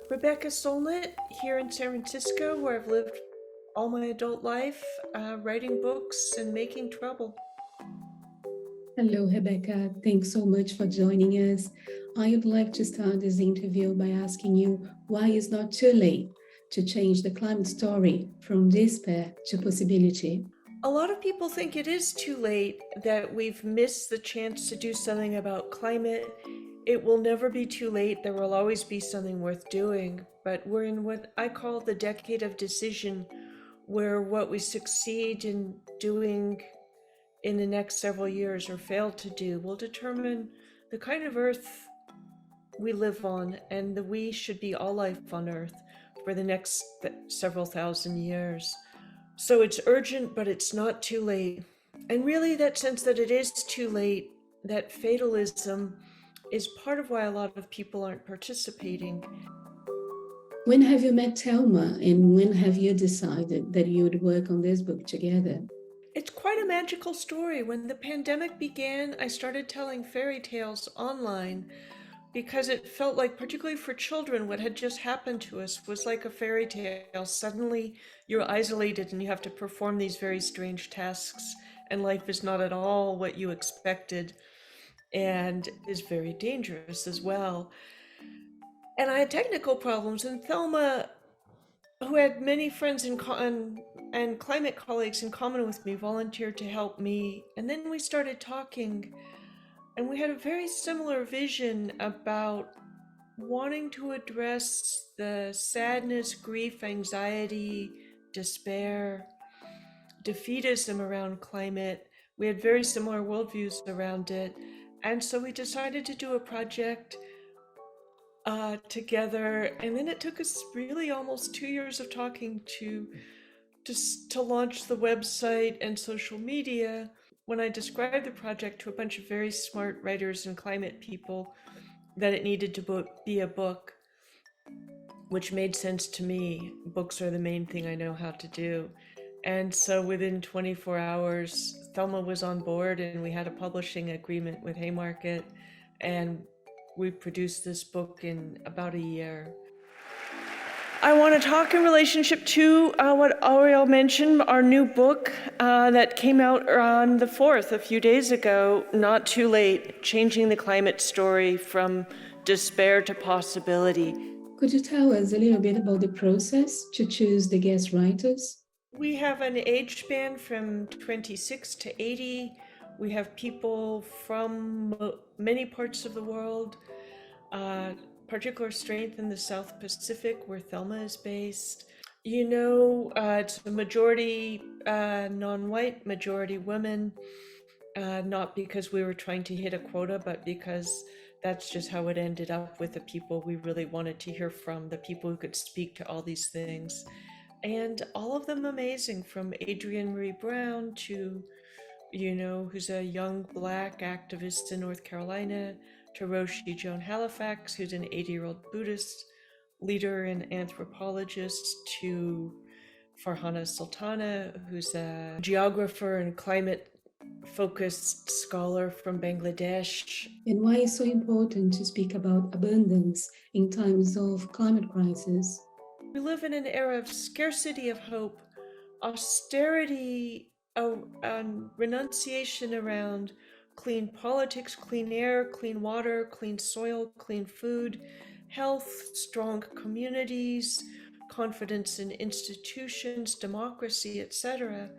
Rebecca Solnit here in San Francisco, where I've lived all my adult life, writing books and making trouble. Hello, Rebecca. Thanks so much for joining us. I would like to start this interview by asking you why it's not too late to change the climate story from despair to possibility. A lot of people think it is too late, that we've missed the chance to do something about climate. It will never be too late. There will always be something worth doing. But we're in what I call the decade of decision, where what we succeed in doing in the next several years or fail to do will determine the kind of earth we live on, and the we should be all life on earth for the next several thousand years. So it's urgent, but it's not too late. And really, that sense that it is too late, that fatalism, is part of why a lot of people aren't participating. When have you met Thelma, and when have you decided that you would work on this book together? It's quite a magical story. When the pandemic began, I started telling fairy tales online because it felt like, particularly for children, what had just happened to us was like a fairy tale. Suddenly you're isolated and you have to perform these very strange tasks, and life is not at all what you expected and is very dangerous as well. And I had technical problems, and Thelma, who had many friends and climate colleagues in common with me, volunteered to help me. And then we started talking, and we had a very similar vision about wanting to address the sadness, grief, anxiety, despair, defeatism around climate. We had very similar worldviews around it. And so we decided to do a project together. And then it took us really almost 2 years of talking to launch the website and social media. When I described the project to a bunch of very smart writers and climate people, that it needed to be a book, which made sense to me. Books are the main thing I know how to do. And so within 24 hours, Thelma was on board, and we had a publishing agreement with Haymarket, and we produced this book in about a year. I want to talk in relationship to what Ariel mentioned, our new book that came out on the 4th, a few days ago, Not Too Late, Changing the Climate Story from Despair to Possibility. Could you tell us a little bit about the process to choose the guest writers? We have an age span from 26 to 80. We have people from many parts of the world, particular strength in the South Pacific, where Thelma is based. It's a majority non-white, majority women, not because we were trying to hit a quota, but because that's just how it ended up with the people we really wanted to hear from, the people who could speak to all these things. And all of them amazing, from Adrienne Marie Brown to, who's a young Black activist in North Carolina, to Roshi Joan Halifax, who's an 80-year-old Buddhist leader and anthropologist, to Farhana Sultana, who's a geographer and climate-focused scholar from Bangladesh. And why it's so important to speak about abundance in times of climate crisis? We live in an era of scarcity of hope, austerity, and renunciation around clean politics, clean air, clean water, clean soil, clean food, health, strong communities, confidence in institutions, democracy, etc.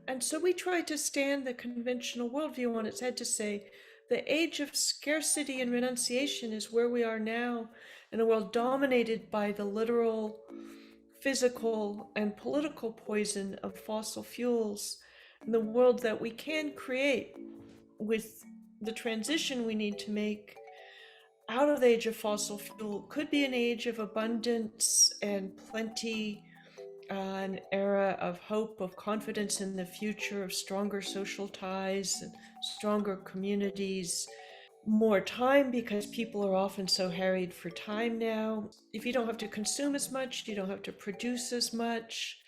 And so we try to stand the conventional worldview on its head to say the age of scarcity and renunciation is where we are now, in a world dominated by the literal, physical, and political poison of fossil fuels, in the world that we can create with the transition we need to make out of the age of fossil fuel. Could be an age of abundance and plenty, an era of hope, of confidence in the future, of stronger social ties and stronger communities, more time, because people are often so harried for time now. If you don't have to consume as much, you don't have to produce as much.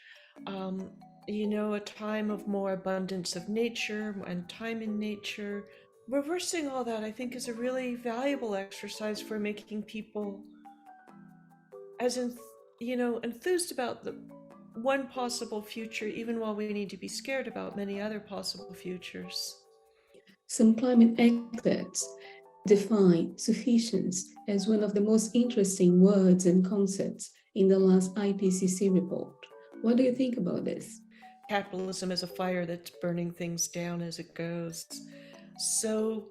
A time of more abundance of nature and time in nature, reversing all that, I think, is a really valuable exercise for making people as enthused about the one possible future, even while we need to be scared about many other possible futures. Some climate experts define sufficiency as one of the most interesting words and concepts in the last IPCC report. What do you think about this? Capitalism is a fire that's burning things down as it goes. So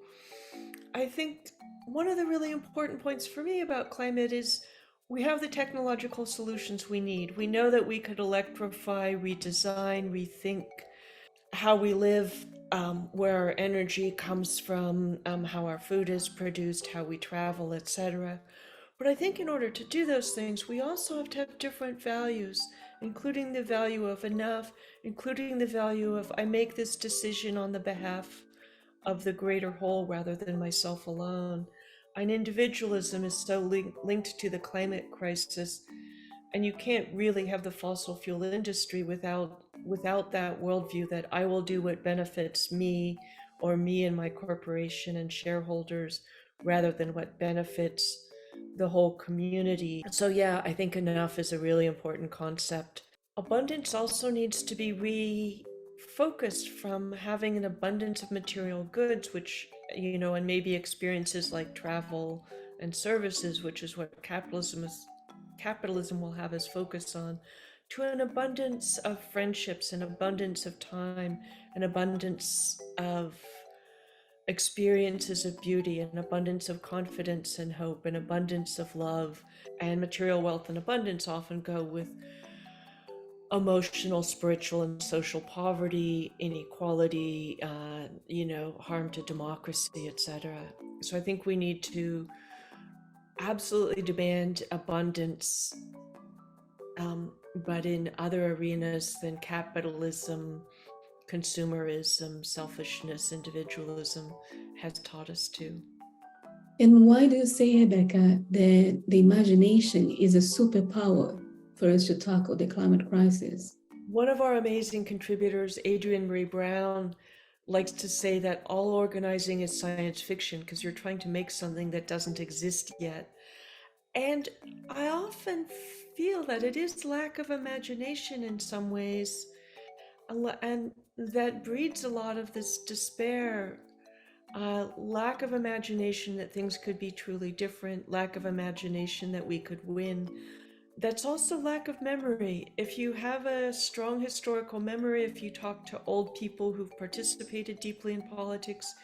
I think one of the really important points for me about climate is we have the technological solutions we need. We know that we could electrify, redesign, rethink how we live, where our energy comes from, how our food is produced, how we travel, etc. But I think in order to do those things, we also have to have different values, including the value of enough, including the value of I make this decision on the behalf of the greater whole rather than myself alone. And individualism is so linked to the climate crisis, and you can't really have the fossil fuel industry without that worldview that I will do what benefits me or me and my corporation and shareholders rather than what benefits the whole community. So yeah, I think enough is a really important concept. Abundance also needs to be refocused from having an abundance of material goods, which, and maybe experiences like travel and services, which is what capitalism will have us focus on, to an abundance of friendships, an abundance of time, an abundance of experiences of beauty, an abundance of confidence and hope, an abundance of love. And material wealth and abundance often go with emotional, spiritual, and social poverty, inequality, harm to democracy, etc. So I think we need to absolutely demand abundance, but in other arenas than capitalism, consumerism, selfishness, individualism has taught us to. And why do you say, Rebecca, that the imagination is a superpower for us to tackle the climate crisis? One of our amazing contributors, Adrienne Marie Brown, likes to say that all organizing is science fiction because you're trying to make something that doesn't exist yet. And I often feel that it is lack of imagination in some ways, and that breeds a lot of this despair. Lack of imagination that things could be truly different, lack of imagination that we could win. That's also lack of memory. If you have a strong historical memory, if you talk to old people who've participated deeply in politics,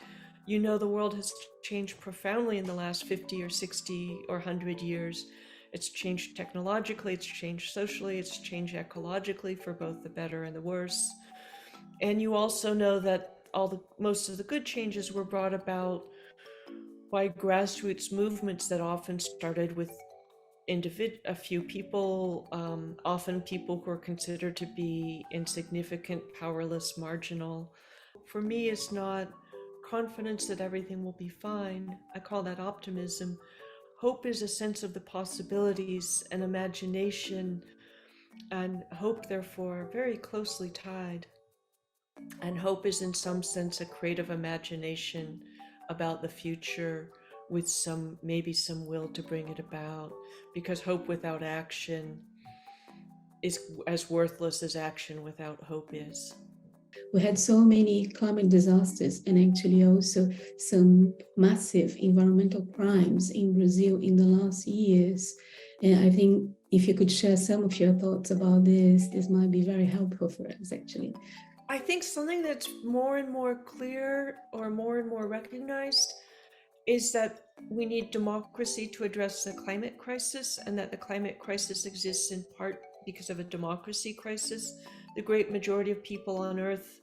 you know the world has changed profoundly in the last 50 or 60 or 100 years. It's changed technologically, it's changed socially, it's changed ecologically for both the better and the worse. And you also know that most of the good changes were brought about by grassroots movements that often started with a few people, often people who are considered to be insignificant, powerless, marginal. For me, it's not confidence that everything will be fine. I call that optimism. Hope is a sense of the possibilities and imagination, and hope, therefore, are very closely tied. And hope is, in some sense, a creative imagination about the future with maybe some will to bring it about. Because hope without action is as worthless as action without hope is. We had so many climate disasters and actually also some massive environmental crimes in Brazil in the last years. And I think if you could share some of your thoughts about this might be very helpful for us, actually. I think something that's more and more clear or more and more recognized is that we need democracy to address the climate crisis, and that the climate crisis exists in part because of a democracy crisis. The great majority of people on Earth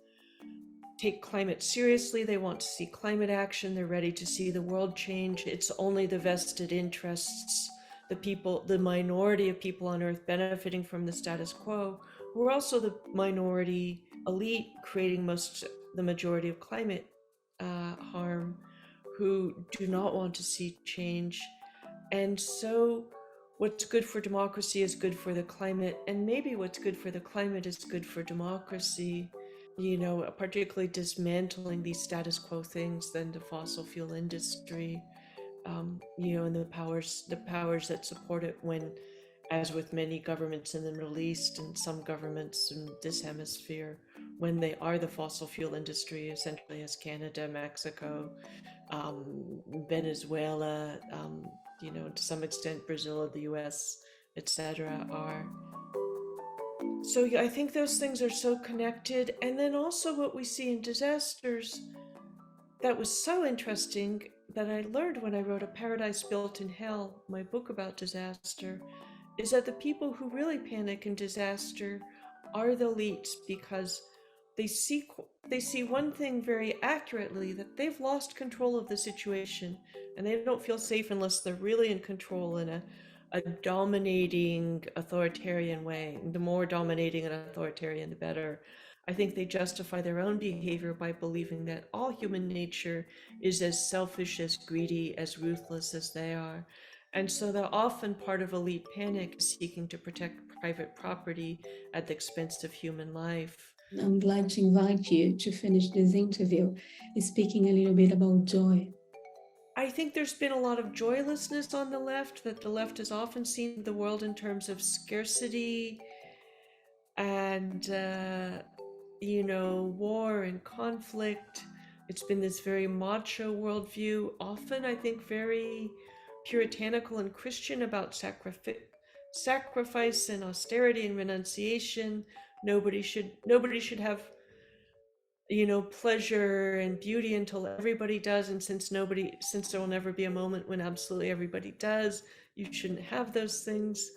take climate seriously. They want to see climate action. They're ready to see the world change. It's only the vested interests, the minority of people on Earth benefiting from the status quo, who are also the minority elite creating the majority of climate harm, who do not want to see change. And so what's good for democracy is good for the climate, and maybe what's good for the climate is good for democracy. particularly dismantling these status quo things than the fossil fuel industry, and the powers that support it when, as with many governments in the Middle East and some governments in this hemisphere, when they are the fossil fuel industry, essentially as Canada, Mexico, Venezuela, to some extent Brazil, the US, etc. are. So yeah, I think those things are so connected. And then also what we see in disasters that was so interesting that I learned when I wrote A Paradise Built in Hell, my book about disaster, is that the people who really panic in disaster are the elites, because they see they see one thing very accurately, that they've lost control of the situation and they don't feel safe unless they're really in control in a dominating authoritarian way. The more dominating and authoritarian, the better. I think they justify their own behavior by believing that all human nature is as selfish, as greedy, as ruthless as they are. And so they're often part of elite panic, seeking to protect private property at the expense of human life. I'm glad to invite you to finish this interview speaking a little bit about joy. I think there's been a lot of joylessness on the left, that the left has often seen the world in terms of scarcity and, war and conflict. It's been this very macho worldview, often, I think, very puritanical and Christian about sacrifice and austerity and renunciation. Nobody should have pleasure and beauty until everybody does, and since there will never be a moment when absolutely everybody does, you shouldn't have those things.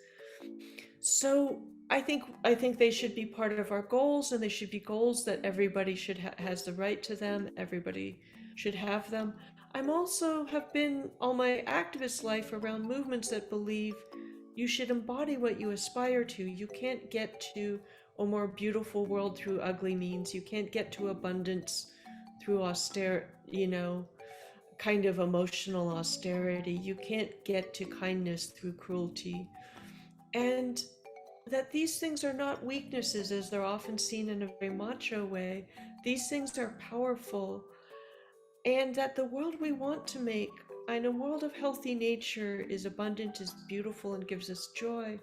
So I think they should be part of our goals, and they should be goals that everybody should has the right to them. Everybody should have them. I'm also have been all my activist life around movements that believe you should embody what you aspire to. You can't get to a more beautiful world through ugly means. You can't get to abundance through kind of emotional austerity. You can't get to kindness through cruelty. And that these things are not weaknesses as they're often seen in a very macho way. These things are powerful. And that the world we want to make, in a world of healthy nature, is abundant, is beautiful, and gives us joy.